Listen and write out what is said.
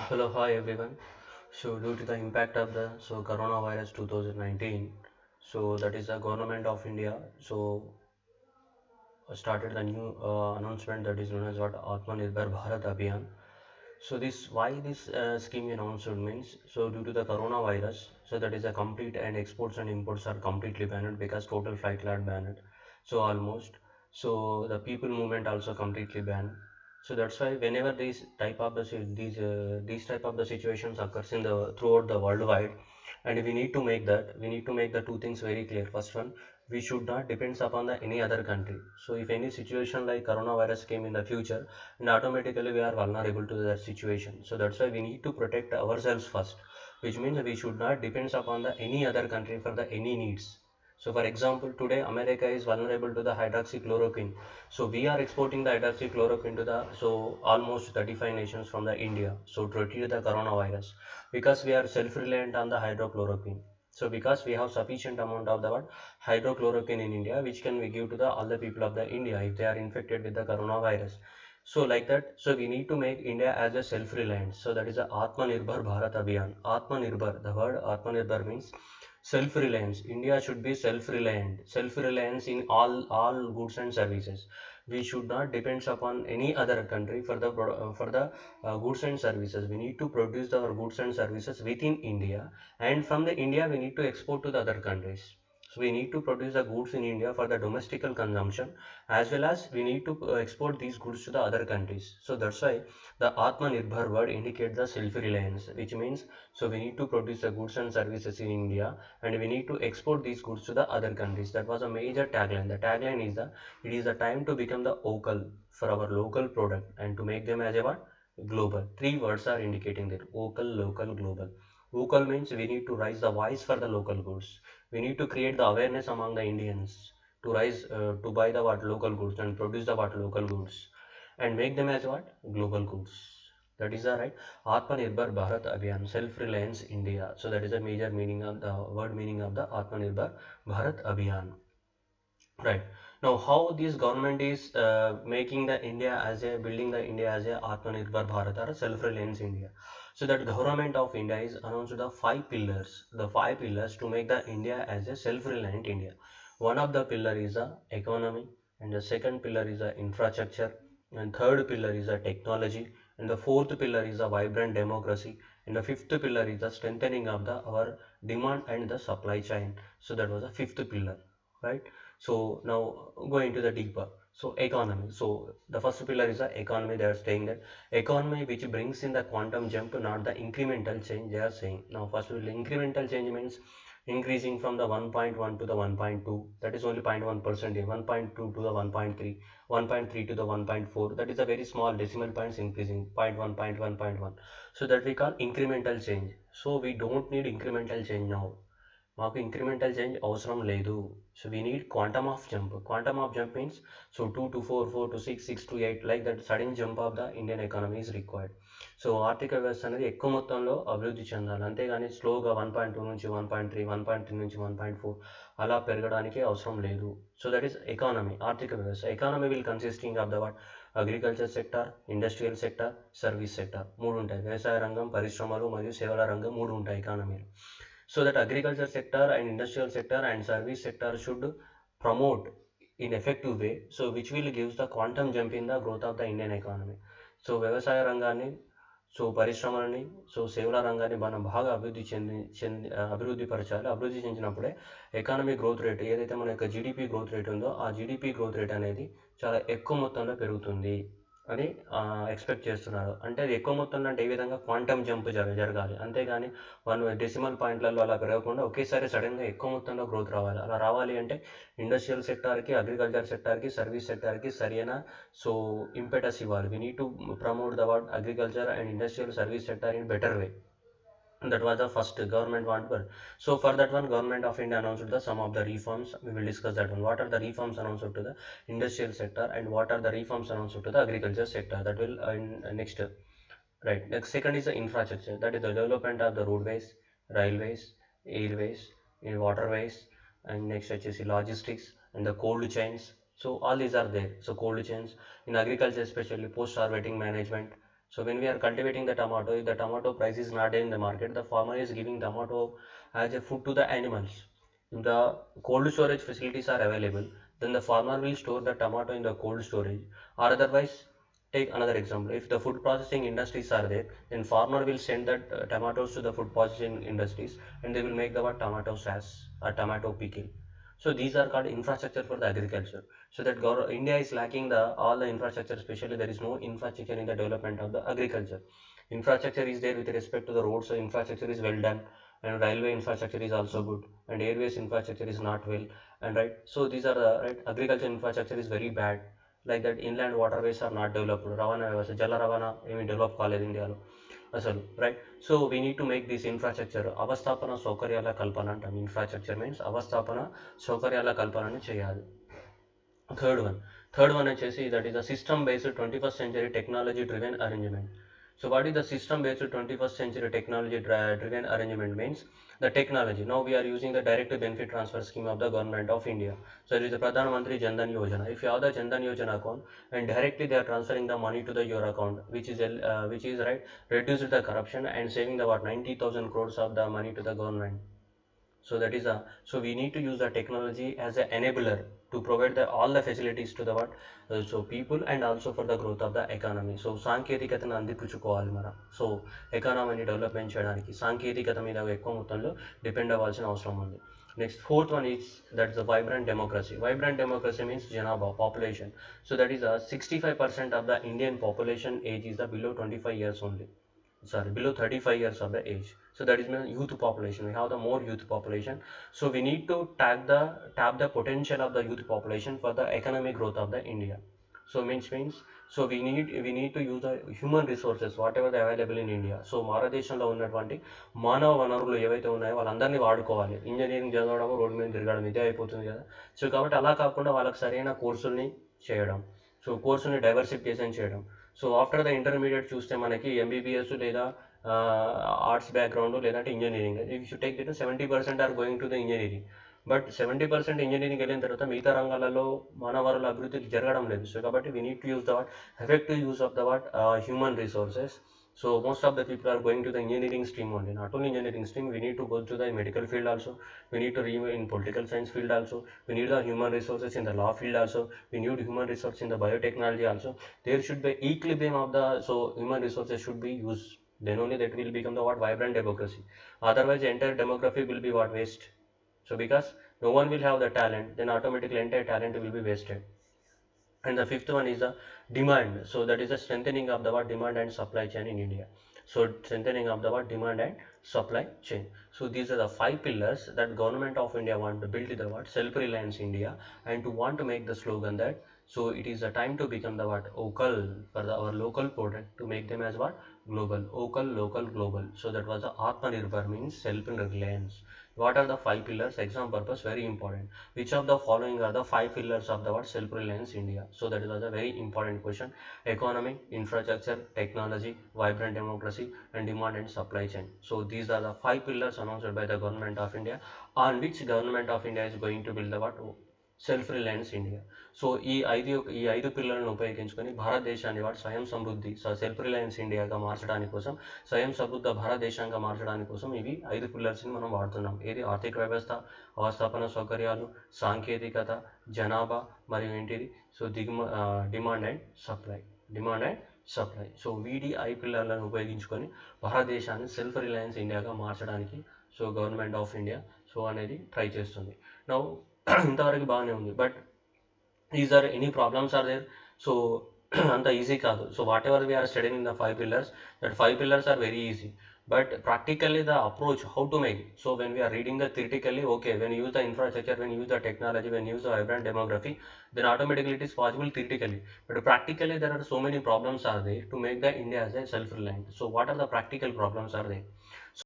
Hello, hi everyone. So, due to the impact of the coronavirus 2019, that is the government of India started the new announcement that is known as what Atmanirbhar Bharat Abhiyan. So this why this scheme announced means due to the coronavirus, that is a complete and exports and imports are completely banned because total flight are banned. So almost the people movement also completely banned. So that's why whenever these type of the situations occurs in the throughout the worldwide, and we need to make the two things very clear. First one, we should not depend upon the any other country. So if any situation like coronavirus came in the future, and automatically we are vulnerable to that situation. So that's why we need to protect ourselves first, which means we should not depend upon the any other country for the any needs. So for example, today America is vulnerable to the hydroxychloroquine. So we are exporting the hydroxychloroquine to the almost 35 nations from the India. So to treat the coronavirus, because we are self-reliant on the hydrochloroquine. So because we have sufficient amount of the what hydrochloroquine in India, which can we give to the all the people of the India if they are infected with the coronavirus. So like that, we need to make India as a self-reliant. So that is a Atmanirbhar Bharat Abhiyan. Atmanirbhar, the word Atmanirbhar means self-reliance. India should be self-reliant. Self-reliance in all goods and services. We should not depend upon any other country for the goods and services. We need to produce our goods and services within India, and from the India we need to export to the other countries. So we need to produce the goods in India for the domestical consumption, as well as we need to export these goods to the other countries. So that's why the Atmanirbhar word indicates the self-reliance, which means we need to produce the goods and services in India, and we need to export these goods to the other countries. That was a major tagline. The tagline is the it is the time to become the vocal for our local product and to make them as a what global. Three words are indicating that: vocal, local, global. Vocal means we need to raise the voice for the local goods. We need to create the awareness among the Indians to rise to buy the what local goods and produce the what local goods and make them as what global goods. That is the right Atmanirbhar Bharat Abhiyan, self-reliance India. So that is the major meaning of the word meaning of the Atmanirbhar Bharat Abhiyan. Right. Now, how this government is making the India as a building the India as a Atmanirbhar Bharat or a self-reliance India. So that government of India is announced the five pillars to make the India as a self-reliant India. One of the pillar is the economy, and the second pillar is the infrastructure, and third pillar is the technology, and the fourth pillar is the vibrant democracy, and the fifth pillar is the strengthening of the our demand and the supply chain. So that was the fifth pillar, right? So now going to the deeper. So economy. So the first pillar is the economy. They are saying that economy which brings in the quantum jump, not the incremental change. They are saying now first will incremental change means increasing from the 1.1 to the 1.2. That is only 0.1%. 1.2 to the 1.3, 1.3 to the 1.4. That is a very small decimal points increasing 0.1, 0.1, 0.1. So that we call incremental change. So we don't need incremental change now. మాకు incremental change అవసరం లేదు. So we need quantum of jump. Quantum of jump means 2 to 4, 4 to 6, 6 to 8, like that sudden jump off the Indian economy is required. So ఆర్థిక వ్యవస్థ అనేది ఎక్కువ మొత్తంలో అభివృద్ధి చెందాలి, అంతేగాని స్లోగా 1.2 నుంచి 1.3, 1.3 నుంచి 1.4 అలా పెరగడానికి అవసరం లేదు. సో దట్ ఈస్ ఎకానమీ, ఆర్థిక వ్యవస్థ. Economy will consisting of the what agriculture sector, industrial sector, service sector. మూడు ఉంటాయి. వ్యవసాయ రంగం, పరిశ్రమలు మరియు సేవల రంగం మూడు ఉంటాయి ఎకానమీలో. So that agriculture sector and industrial sector and service sector should promote in effective way, so which will gives the quantum jump in the growth of the Indian economy. So వ్యవసాయ రంగాన్ని, పరిశ్రమలని, సేవల రంగాన్ని మనం బాగా అభివృద్ధి పరచాలి. అభివృద్ధి చెందినప్పుడే ఎకానమీ గ్రోత్ రేట్ ఏదైతే మన యొక్క జీడిపి గ్రోత్ రేట్ ఉందో ఆ జీడిపి గ్రోత్ రేట్ అనేది చాలా ఎక్కువ మొత్తంలో పెరుగుతుంది అని ఎక్స్పెక్ట్ చేస్తున్నారు. అంటే అది ఎక్కువ మొత్తంలో అంటే ఏ విధంగా క్వాంటమ్ జంప్ జరగాలి, అంతేగాని 1 డెసిమల్ పాయింట్లలో అలా పెరగకుండా ఒకేసారి సడన్గా ఎక్కువ మొత్తంలో గ్రోత్ రావాలి. అలా రావాలి అంటే ఇండస్ట్రియల్ సెక్టార్కి, అగ్రికల్చర్ సెక్టార్కి, సర్వీస్ సెక్టార్కి సరైన ఇంపెటస్ ఇవ్వాలి. We need to promote the word agriculture and industrial service sector in better way. That was the first government want. So for that one, government of India announced the some of the reforms. We will discuss that one. What are the reforms announced to the industrial sector and what are the reforms announced to the agriculture sector? That will next. Right. Next, second is the infrastructure. That is the development of the roadways, railways, airways, in waterways, and next is logistics and the cold chains. So all these are there. So cold chains in agriculture, especially post harvesting management, So when we are cultivating the tomato, if the tomato price is not in the market, the farmer is giving tomato as a food to the animals. If the cold storage facilities are available, then the farmer will store the tomato in the cold storage. Or otherwise, take another example. If the food processing industries are there, then farmer will send that tomatoes to the food processing industries, and they will make the what tomato sauce or tomato pickle. So these are called infrastructure for the agriculture. So that India is lacking the all the infrastructure, especially there is no infrastructure in the development of the agriculture. Infrastructure is there with respect to the roads, so infrastructure is well done, and railway infrastructure is also good, and airways infrastructure is not well, and right. So these are the right agriculture infrastructure is very bad. Like that inland waterways are not developed. Ravana వ్యవస్థ జల రవాణా ఏమి develop కాలేదు ఇండియాలో అసలు right. So we need to make this infrastructure అవస్థాపన సౌకర్యాల కల్పన అంటాం. ఇన్ఫ్రాస్ట్రక్చర్ మీన్స్ అవస్థాపన సౌకర్యాల కల్పనని చేయాలి. థర్డ్ వన్ వచ్చేసి that is the system based 21st century technology driven arrangement. So what is the system based 21st century technology driven arrangement means? The technology. Now we are using the direct benefit transfer scheme of the government of India. So it is the Pradhan Mantri Jan Dhan Yojana. If you have the Jan Dhan Yojana account, and directly they are transferring the money to the your account, which is right, reduce the corruption and saving the what 90,000 crores of the money to the government. So that is a, so we need to use the technology as an enabler to provide all the facilities to the what, so people, and also for the growth of the economy. So సాంకేతికతను అందిపుచ్చుకోవాలి మనం. So ఎకానమీని development చేయడానికి సాంకేతికత మీద ఎక్కువ మొత్తంలో depend అవ్వాల్సిన అవసరం ఉంది. Next, fourth one is that's the vibrant democracy. Vibrant democracy means Janaba population. So that is 65% of the Indian population age is the below 25 years only. Sorry, below 35 years of the age. So that is mean youth population. We have the more youth population. So we need to tap the potential of the youth population for the economic growth of the India. So means so we need to use the human resources whatever they available in India. So భారతదేశంలో ఉన్నటువంటి మానవ వనరులు ఏవైతే ఉన్నాయో వాళ్ళందరినీ వాడుకోవాలి. Engineering చదవడం road మీద తిరగడం ఇదే అయిపోతుంది కదా. సో కాబట్టి అలా కాకుండా వాళ్ళకి సరైన కోర్సుల్ని చేయడం, సో కోర్సుని డైవర్సిఫికేషన్ చేయడం. సో ఆఫ్టర్ ద ఇంటర్మీడియట్ చూస్తే మనకి ఎంబీబీఎస్ లేదా ఆర్ట్స్ బ్యాక్గ్రౌండ్ లేదంటే engineering. If you take it 70% are going to the engineering. But 70% engineering వెళ్ళిన తర్వాత మిగతా రంగాలలో మానవరుల అభివృద్ధి జరగడం లేదు. సో కాబట్టి we need to use the what effective use of the what human resources. So most of the people are going to the engineering stream only. Not only engineering stream, we need to go to the medical field also. We need to read in political science field also. We need the human resources in the law field also. We need human resources in the biotechnology also. There should be equilibrium of the, so human resources should be used. Then only that will become the what vibrant democracy. Otherwise, the entire demography will be what waste. So because no one will have the talent, then automatically entire talent will be wasted. And the fifth one is the demand. So that is the strengthening of the what demand and supply chain in India. So strengthening of the what demand and supply chain. So these are the five pillars that government of India want to build the what self-reliance India, and to want to make the slogan that so it is a time to become the what local for our local product to make them as what global, local, global. So that was the Atmanirbhar means self-reliance. What are the five pillars? Exam purpose very important. Which of the following are the five pillars of the what self-reliance India? So that was a very important question. Economy, infrastructure, technology, vibrant democracy, and demand and supply chain. So these are the five pillars announced by the government of India, on which government of India is going to build the what self Reliance India. So ఈ ఐదు పిల్లలను ఉపయోగించుకొని భారతదేశాన్ని వాడు స్వయం సమృద్ధి self reliance ఇండియాగా మార్చడానికి కోసం, స్వయం సమృద్ధ భారతదేశంగా మార్చడానికి కోసం ఇవి 5 పిల్లర్స్ని మనం వాడుతున్నాం. ఏది ఆర్థిక వ్యవస్థ, అవస్థాపన సౌకర్యాలు, సాంకేతికత, జనాభా, మరియు ఏంటిది so demand and supply. So వీడి 5 పిల్లర్లను ఉపయోగించుకొని భారతదేశాన్ని సెల్ఫ్ రిలయన్స్ ఇండియాగా మార్చడానికి so government of India so అనేది ట్రై చేస్తుంది. నౌ ఇంతవరకు బాగానే ఉంది, but is are any problems are there? So అంత ఈజీ కాదు. So whatever we are studying in the 5 pillars, that 5 pillars are very easy, but practically the approach how to make it. So when we are reading the theoretically, okay, when you use the infrastructure, when you use the technology, when you use the vibrant demography, then automatically it is possible theoretically, but practically there are so many problems are there to make the India as a self-reliant. So what are the practical problems are there?